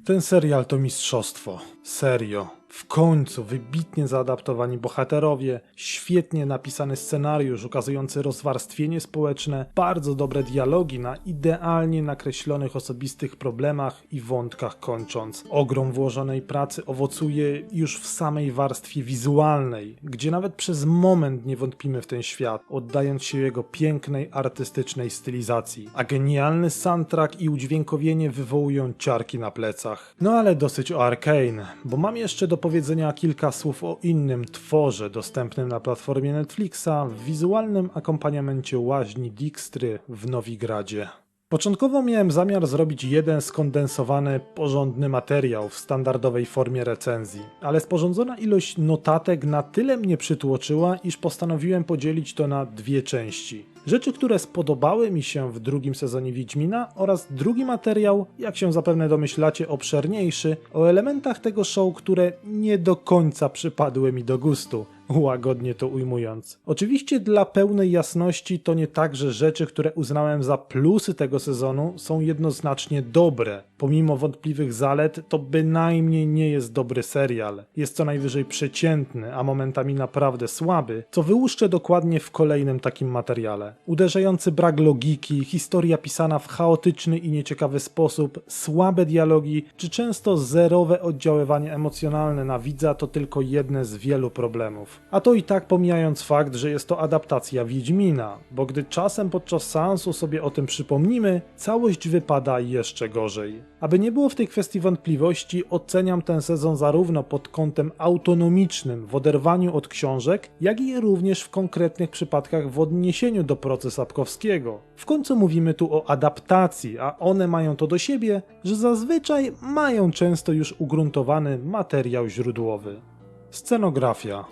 Ten serial to mistrzostwo. Serio. W końcu wybitnie zaadaptowani bohaterowie, świetnie napisany scenariusz ukazujący rozwarstwienie społeczne, bardzo dobre dialogi na idealnie nakreślonych osobistych problemach i wątkach kończąc. Ogrom włożonej pracy owocuje już w samej warstwie wizualnej, gdzie nawet przez moment nie wątpimy w ten świat, oddając się jego pięknej, artystycznej stylizacji. A genialny soundtrack i udźwiękowienie wywołują ciarki na plecach. No ale dosyć o Arcane, bo mam jeszcze do powiedzenia kilka słów o innym tworze dostępnym na platformie Netflixa w wizualnym akompaniamencie łaźni Dijkstry w Nowigradzie. Początkowo miałem zamiar zrobić jeden skondensowany, porządny materiał w standardowej formie recenzji, ale sporządzona ilość notatek na tyle mnie przytłoczyła, iż postanowiłem podzielić to na dwie części. Rzeczy, które spodobały mi się w drugim sezonie Wiedźmina oraz drugi materiał, jak się zapewne domyślacie, obszerniejszy, o elementach tego show, które nie do końca przypadły mi do gustu. Łagodnie to ujmując. Oczywiście dla pełnej jasności to nie tak, że rzeczy, które uznałem za plusy tego sezonu są jednoznacznie dobre. Pomimo wątpliwych zalet to bynajmniej nie jest dobry serial. Jest co najwyżej przeciętny, a momentami naprawdę słaby, co wyłuszczę dokładnie w kolejnym takim materiale. Uderzający brak logiki, historia pisana w chaotyczny i nieciekawy sposób, słabe dialogi, czy często zerowe oddziaływanie emocjonalne na widza to tylko jedne z wielu problemów. A to i tak pomijając fakt, że jest to adaptacja Wiedźmina, bo gdy czasem podczas seansu sobie o tym przypomnimy, całość wypada jeszcze gorzej. Aby nie było w tej kwestii wątpliwości, oceniam ten sezon zarówno pod kątem autonomicznym w oderwaniu od książek, jak i również w konkretnych przypadkach w odniesieniu do procesu Sapkowskiego. W końcu mówimy tu o adaptacji, a one mają to do siebie, że zazwyczaj mają często już ugruntowany materiał źródłowy. Scenografia.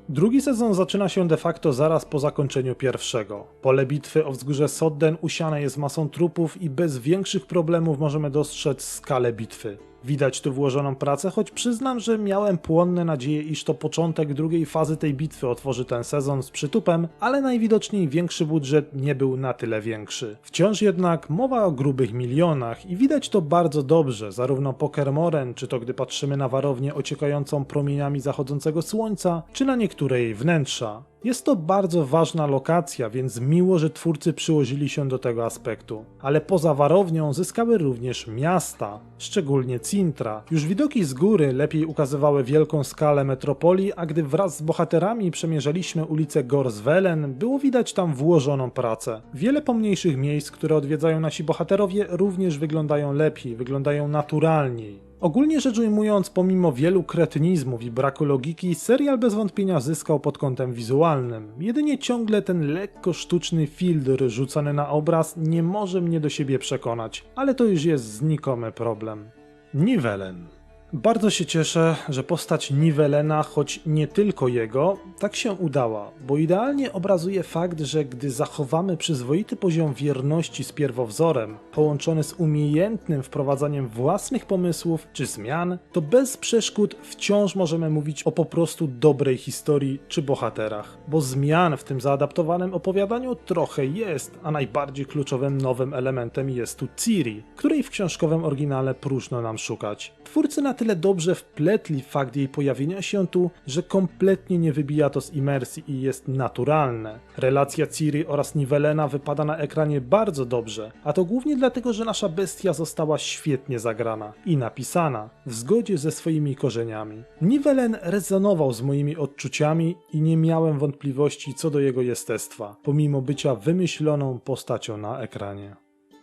Drugi sezon zaczyna się de facto zaraz po zakończeniu pierwszego. Pole bitwy o wzgórze Sodden usiane jest masą trupów i bez większych problemów możemy dostrzec skalę bitwy. Widać tu włożoną pracę, choć przyznam, że miałem płonne nadzieje, iż to początek drugiej fazy tej bitwy otworzy ten sezon z przytupem, ale najwidoczniej większy budżet nie był na tyle większy. Wciąż jednak mowa o grubych milionach i widać to bardzo dobrze, zarówno po Kermoren, czy to gdy patrzymy na warownię ociekającą promieniami zachodzącego słońca, czy na niektóre jej wnętrza. Jest to bardzo ważna lokacja, więc miło, że twórcy przyłożyli się do tego aspektu. Ale poza warownią zyskały również miasta, szczególnie Cintra. Już widoki z góry lepiej ukazywały wielką skalę metropolii, a gdy wraz z bohaterami przemierzaliśmy ulicę Gorswellen, było widać tam włożoną pracę. Wiele pomniejszych miejsc, które odwiedzają nasi bohaterowie, również wyglądają lepiej, wyglądają naturalniej. Ogólnie rzecz ujmując, pomimo wielu kretynizmów i braku logiki, serial bez wątpienia zyskał pod kątem wizualnym. Jedynie ciągle ten lekko sztuczny filtr rzucony na obraz nie może mnie do siebie przekonać, ale to już jest znikomy problem. Nivellen. Bardzo się cieszę, że postać Nivellena, choć nie tylko jego, tak się udała, bo idealnie obrazuje fakt, że gdy zachowamy przyzwoity poziom wierności z pierwowzorem, połączony z umiejętnym wprowadzaniem własnych pomysłów czy zmian, to bez przeszkód wciąż możemy mówić o po prostu dobrej historii czy bohaterach, bo zmian w tym zaadaptowanym opowiadaniu trochę jest, a najbardziej kluczowym nowym elementem jest tu Ciri, której w książkowym oryginale próżno nam szukać. Twórcy na tyle dobrze wpletli fakt jej pojawienia się tu, że kompletnie nie wybija to z imersji i jest naturalne. Relacja Ciri oraz Nivellena wypada na ekranie bardzo dobrze, a to głównie dlatego, że nasza bestia została świetnie zagrana i napisana, w zgodzie ze swoimi korzeniami. Nivellen rezonował z moimi odczuciami i nie miałem wątpliwości co do jego jestestwa, pomimo bycia wymyśloną postacią na ekranie.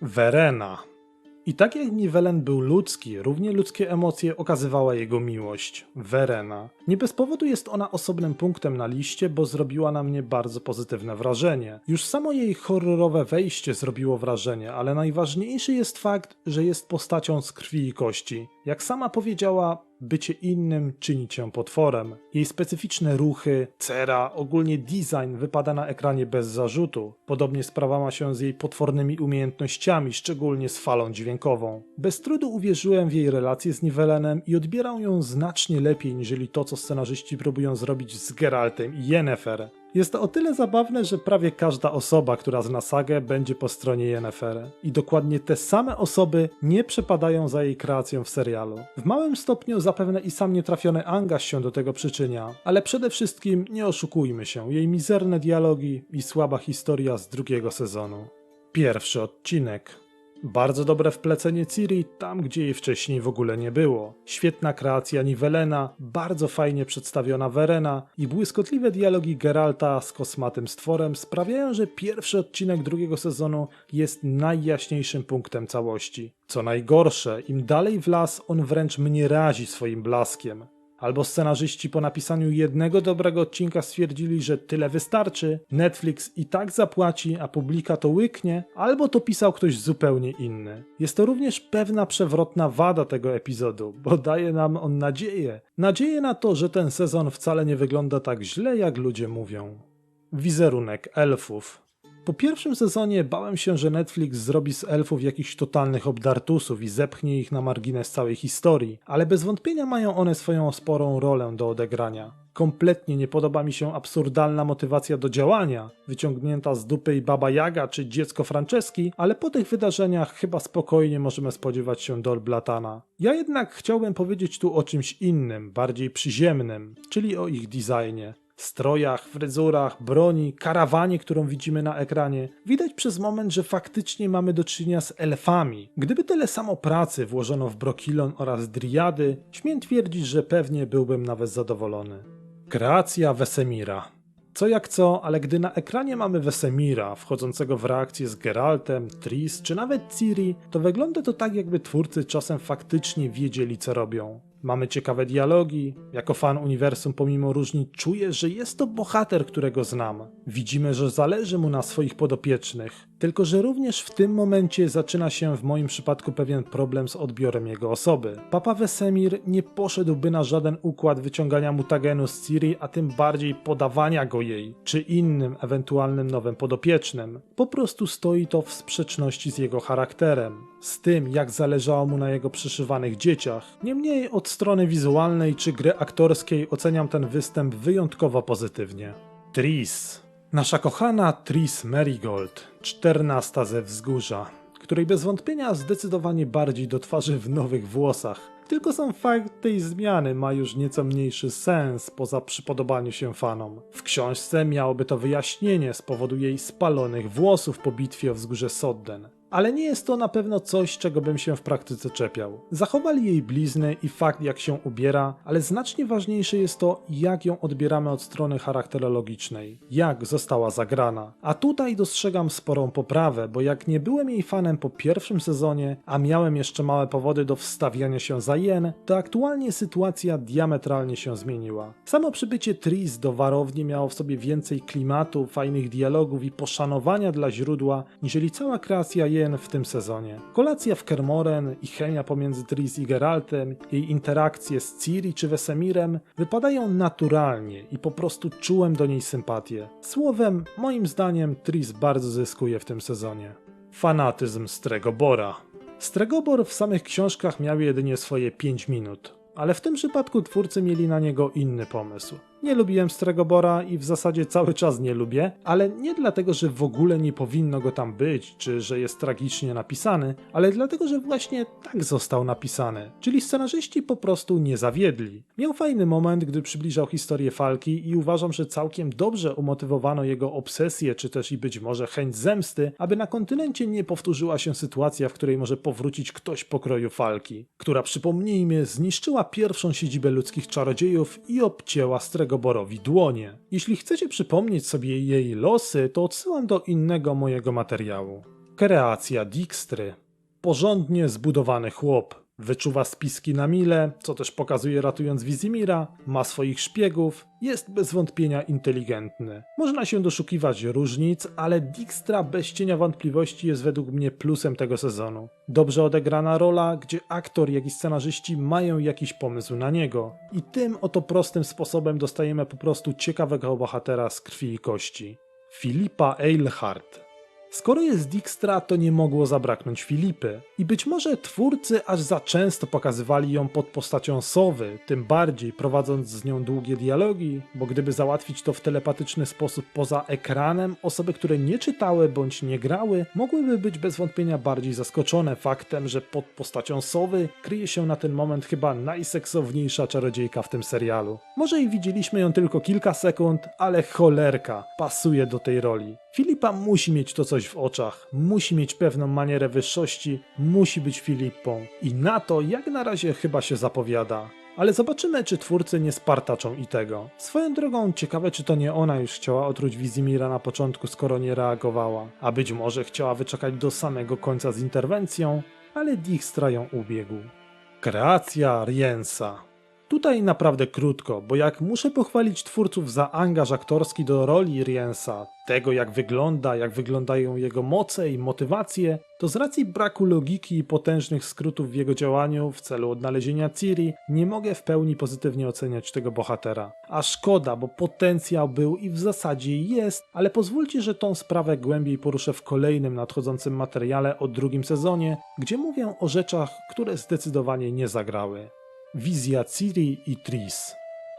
Verena. I tak jak Nivellen był ludzki, równie ludzkie emocje okazywała jego miłość, Verena. Nie bez powodu jest ona osobnym punktem na liście, bo zrobiła na mnie bardzo pozytywne wrażenie. Już samo jej horrorowe wejście zrobiło wrażenie, ale najważniejszy jest fakt, że jest postacią z krwi i kości. Jak sama powiedziała, bycie innym czyni cię potworem. Jej specyficzne ruchy, cera, ogólnie design wypada na ekranie bez zarzutu. Podobnie sprawa ma się z jej potwornymi umiejętnościami, szczególnie z falą dźwiękową. Bez trudu uwierzyłem w jej relację z Nivellenem i odbieram ją znacznie lepiej niżeli to, co scenarzyści próbują zrobić z Geraltem i Yennefer. Jest to o tyle zabawne, że prawie każda osoba, która zna sagę, będzie po stronie Yennefer. I dokładnie te same osoby nie przepadają za jej kreacją w serialu. W małym stopniu zapewne i sam nietrafiony Angaż się do tego przyczynia, ale przede wszystkim nie oszukujmy się, jej mizerne dialogi i słaba historia z drugiego sezonu. Pierwszy odcinek. Bardzo dobre wplecenie Ciri tam, gdzie jej wcześniej w ogóle nie było. Świetna kreacja Nivellena, bardzo fajnie przedstawiona Verena i błyskotliwe dialogi Geralta z kosmatym stworem sprawiają, że pierwszy odcinek drugiego sezonu jest najjaśniejszym punktem całości. Co najgorsze, im dalej w las, on wręcz mnie razi swoim blaskiem. Albo scenarzyści po napisaniu jednego dobrego odcinka stwierdzili, że tyle wystarczy, Netflix i tak zapłaci, a publika to łyknie, albo to pisał ktoś zupełnie inny. Jest to również pewna przewrotna wada tego epizodu, bo daje nam on nadzieję. Nadzieję na to, że ten sezon wcale nie wygląda tak źle, jak ludzie mówią. Wizerunek elfów. Po pierwszym sezonie bałem się, że Netflix zrobi z elfów jakichś totalnych obdartusów i zepchnie ich na margines całej historii, ale bez wątpienia mają one swoją sporą rolę do odegrania. Kompletnie nie podoba mi się absurdalna motywacja do działania, wyciągnięta z dupy i Baba Jaga czy dziecko Franceski, ale po tych wydarzeniach chyba spokojnie możemy spodziewać się Dol Blatana. Ja jednak chciałbym powiedzieć tu o czymś innym, bardziej przyziemnym, czyli o ich designie. Strojach, fryzurach, broni, karawanie, którą widzimy na ekranie, widać przez moment, że faktycznie mamy do czynienia z elfami. Gdyby tyle samo pracy włożono w Brokilon oraz Driady, śmiem twierdzić, że pewnie byłbym nawet zadowolony. Kreacja Wesemira. Co jak co, ale gdy na ekranie mamy Wesemira, wchodzącego w reakcję z Geraltem, Triss czy nawet Ciri, to wygląda to tak, jakby twórcy czasem faktycznie wiedzieli, co robią. Mamy ciekawe dialogi, jako fan uniwersum pomimo różnic czuję, że jest to bohater, którego znam. Widzimy, że zależy mu na swoich podopiecznych, tylko że również w tym momencie zaczyna się w moim przypadku pewien problem z odbiorem jego osoby. Papa Wesemir nie poszedłby na żaden układ wyciągania mutagenu z Ciri, a tym bardziej podawania go jej, czy innym ewentualnym nowym podopiecznym. Po prostu stoi to w sprzeczności z jego charakterem, z tym jak zależało mu na jego przyszywanych dzieciach. Niemniej od strony wizualnej czy gry aktorskiej oceniam ten występ wyjątkowo pozytywnie. Triss. Nasza kochana Triss Merigold, 14 ze wzgórza, której bez wątpienia zdecydowanie bardziej do twarzy w nowych włosach. Tylko sam fakt tej zmiany ma już nieco mniejszy sens poza przypodobaniu się fanom. W książce miałoby to wyjaśnienie z powodu jej spalonych włosów po bitwie o wzgórze Sodden. Ale nie jest to na pewno coś, czego bym się w praktyce czepiał. Zachowali jej blizny i fakt, jak się ubiera, ale znacznie ważniejsze jest to, jak ją odbieramy od strony charakterologicznej, jak została zagrana. A tutaj dostrzegam sporą poprawę, bo jak nie byłem jej fanem po pierwszym sezonie, a miałem jeszcze małe powody do wstawiania się za Yen, to aktualnie sytuacja diametralnie się zmieniła. Samo przybycie Triss do warowni miało w sobie więcej klimatu, fajnych dialogów i poszanowania dla źródła, niżeli cała kreacja w tym sezonie. Kolacja w Kermoren i chemia pomiędzy Triss i Geraltem, jej interakcje z Ciri czy Wesemirem wypadają naturalnie i po prostu czułem do niej sympatię. Słowem, moim zdaniem Triss bardzo zyskuje w tym sezonie. Fanatyzm Stregobora. Stregobor w samych książkach miał jedynie swoje 5 minut, ale w tym przypadku twórcy mieli na niego inny pomysł. Nie lubiłem Stregobora i w zasadzie cały czas nie lubię, ale nie dlatego, że w ogóle nie powinno go tam być, czy że jest tragicznie napisany, ale dlatego, że właśnie tak został napisany, czyli scenarzyści po prostu nie zawiedli. Miał fajny moment, gdy przybliżał historię Falki i uważam, że całkiem dobrze umotywowano jego obsesję, czy też i być może chęć zemsty, aby na kontynencie nie powtórzyła się sytuacja, w której może powrócić ktoś pokroju Falki, która, przypomnijmy, zniszczyła pierwszą siedzibę ludzkich czarodziejów i obcięła Stregoborowi dłonie. Jeśli chcecie przypomnieć sobie jej losy, to odsyłam do innego mojego materiału. Kreacja Dijkstry. Porządnie zbudowany chłop. Wyczuwa spiski na mile, co też pokazuje ratując Vizimira, ma swoich szpiegów, jest bez wątpienia inteligentny. Można się doszukiwać różnic, ale Dijkstra bez cienia wątpliwości jest według mnie plusem tego sezonu. Dobrze odegrana rola, gdzie aktor jak i scenarzyści mają jakiś pomysł na niego. I tym oto prostym sposobem dostajemy po prostu ciekawego bohatera z krwi i kości. Filipa Eilhart. Skoro jest Dijkstra, to nie mogło zabraknąć Filipy. I być może twórcy aż za często pokazywali ją pod postacią sowy, tym bardziej prowadząc z nią długie dialogi, bo gdyby załatwić to w telepatyczny sposób poza ekranem, osoby, które nie czytały bądź nie grały, mogłyby być bez wątpienia bardziej zaskoczone faktem, że pod postacią sowy kryje się na ten moment chyba najseksowniejsza czarodziejka w tym serialu. Może i widzieliśmy ją tylko kilka sekund, ale cholerka, pasuje do tej roli. Filipa musi mieć to coś w oczach, musi mieć pewną manierę wyższości, musi być Filipą. I na to jak na razie chyba się zapowiada. Ale zobaczymy, czy twórcy nie spartaczą i tego. Swoją drogą, ciekawe, czy to nie ona już chciała otruć Vizimira na początku, skoro nie reagowała. A być może chciała wyczekać do samego końca z interwencją, ale Dijkstra ją ubiegł. Kreacja Riensa. Tutaj naprawdę krótko, bo jak muszę pochwalić twórców za angaż aktorski do roli Riensa, tego jak wygląda, jak wyglądają jego moce i motywacje, to z racji braku logiki i potężnych skrótów w jego działaniu w celu odnalezienia Ciri, nie mogę w pełni pozytywnie oceniać tego bohatera. A szkoda, bo potencjał był i w zasadzie jest, ale pozwólcie, że tą sprawę głębiej poruszę w kolejnym nadchodzącym materiale o drugim sezonie, gdzie mówię o rzeczach, które zdecydowanie nie zagrały. Wizja Ciri i Triss.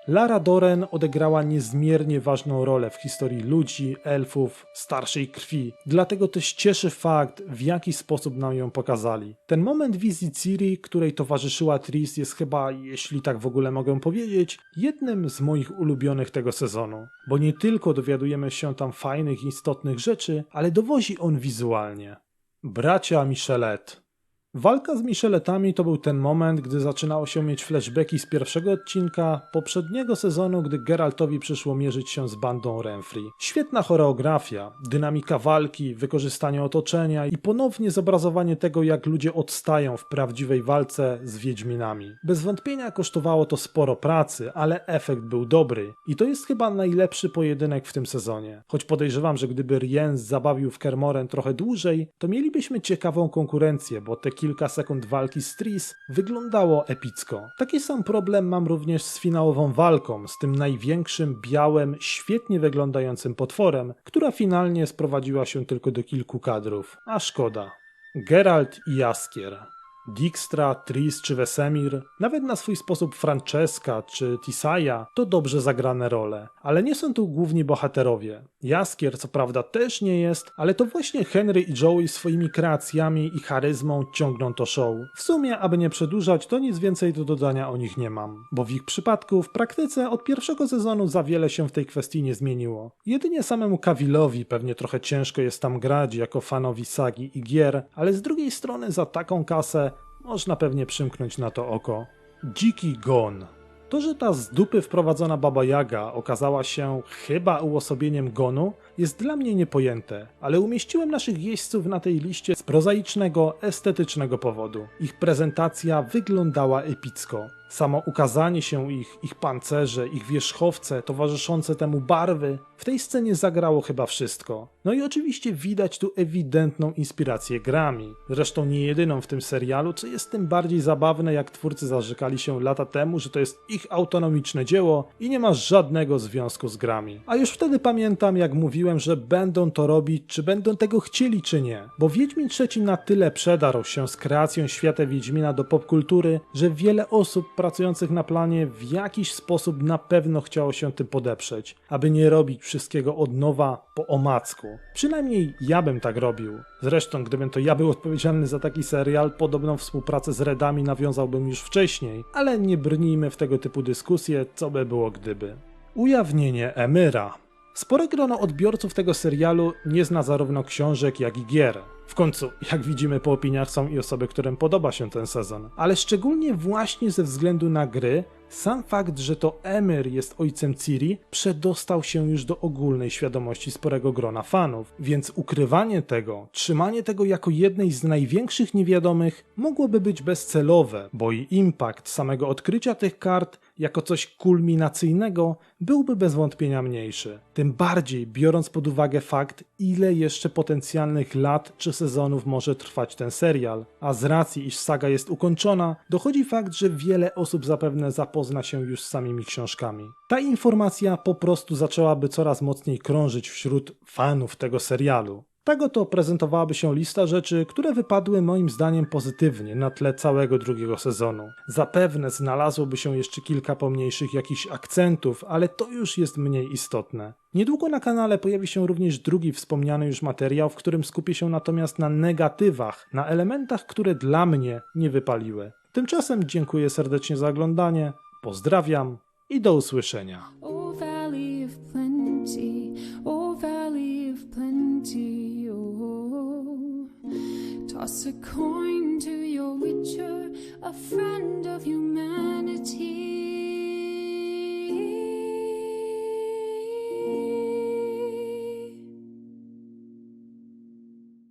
Lara Dorren odegrała niezmiernie ważną rolę w historii ludzi, elfów, starszej krwi, dlatego też cieszy fakt, w jaki sposób nam ją pokazali. Ten moment wizji Ciri, której towarzyszyła Triss, jest chyba, jeśli tak w ogóle mogę powiedzieć, jednym z moich ulubionych tego sezonu, bo nie tylko dowiadujemy się tam fajnych, istotnych rzeczy, ale dowozi on wizualnie. Bracia Michelet. Walka z Micheletami to był ten moment, gdy zaczynało się mieć flashbacki z pierwszego odcinka poprzedniego sezonu, gdy Geraltowi przyszło mierzyć się z bandą Renfri. Świetna choreografia, dynamika walki, wykorzystanie otoczenia i ponownie zobrazowanie tego, jak ludzie odstają w prawdziwej walce z Wiedźminami. Bez wątpienia kosztowało to sporo pracy, ale efekt był dobry i to jest chyba najlepszy pojedynek w tym sezonie. Choć podejrzewam, że gdyby Rience zabawił w Kermoren trochę dłużej, to mielibyśmy ciekawą konkurencję, bo te kilka sekund walki z Triss wyglądało epicko. Taki sam problem mam również z finałową walką, z tym największym, białym, świetnie wyglądającym potworem, która finalnie sprowadziła się tylko do kilku kadrów. A szkoda. Geralt i Jaskier. Dijkstra, Triss czy Wesemir, nawet na swój sposób Francesca czy Tissaia to dobrze zagrane role, ale nie są tu główni bohaterowie. Jaskier co prawda też nie jest, ale to właśnie Henry i Joey swoimi kreacjami i charyzmą ciągną to show. W sumie, aby nie przedłużać, to nic więcej do dodania o nich nie mam, bo w ich przypadku w praktyce od pierwszego sezonu za wiele się w tej kwestii nie zmieniło. Jedynie samemu Cavillowi pewnie trochę ciężko jest tam grać jako fanowi sagi i gier, ale z drugiej strony za taką kasę można pewnie przymknąć na to oko. Dziki Gon. To, że ta z dupy wprowadzona Baba Jaga okazała się chyba uosobieniem Gonu, jest dla mnie niepojęte, ale umieściłem naszych jeźdźców na tej liście z prozaicznego, estetycznego powodu. Ich prezentacja wyglądała epicko. Samo ukazanie się ich pancerze, ich wierzchowce, towarzyszące temu barwy, w tej scenie zagrało chyba wszystko. No i oczywiście widać tu ewidentną inspirację grami. Zresztą nie jedyną w tym serialu, co jest tym bardziej zabawne, jak twórcy zarzekali się lata temu, że to jest ich autonomiczne dzieło i nie ma żadnego związku z grami. A już wtedy pamiętam, jak mówiłem, że będą to robić, czy będą tego chcieli, czy nie. Bo Wiedźmin III na tyle przedarł się z kreacją świata Wiedźmina do popkultury, że wiele osób pracujących na planie w jakiś sposób na pewno chciało się tym podeprzeć, aby nie robić wszystkiego od nowa po omacku. Przynajmniej ja bym tak robił. Zresztą, gdybym to ja był odpowiedzialny za taki serial, podobną współpracę z Redami nawiązałbym już wcześniej, ale nie brnijmy w tego typu dyskusje, co by było gdyby. Ujawnienie Emyra. Spore grono odbiorców tego serialu nie zna zarówno książek, jak i gier. W końcu, jak widzimy po opiniach, są i osoby, którym podoba się ten sezon. Ale szczególnie właśnie ze względu na gry, sam fakt, że to Emyr jest ojcem Ciri, przedostał się już do ogólnej świadomości sporego grona fanów, więc ukrywanie tego, trzymanie tego jako jednej z największych niewiadomych mogłoby być bezcelowe, bo i impact samego odkrycia tych kart jako coś kulminacyjnego byłby bez wątpienia mniejszy. Tym bardziej biorąc pod uwagę fakt, ile jeszcze potencjalnych lat czy sezonów może trwać ten serial, a z racji, iż saga jest ukończona, dochodzi fakt, że wiele osób zapewne zapozna się już z samymi książkami. Ta informacja po prostu zaczęłaby coraz mocniej krążyć wśród fanów tego serialu. Tak oto prezentowałaby się lista rzeczy, które wypadły moim zdaniem pozytywnie na tle całego drugiego sezonu. Zapewne znalazłoby się jeszcze kilka pomniejszych jakichś akcentów, ale to już jest mniej istotne. Niedługo na kanale pojawi się również drugi wspomniany już materiał, w którym skupię się natomiast na negatywach, na elementach, które dla mnie nie wypaliły. Tymczasem dziękuję serdecznie za oglądanie, pozdrawiam i do usłyszenia. O valley of plenty, O valley of plenty, oh. Toss a coin to your witcher, a friend of you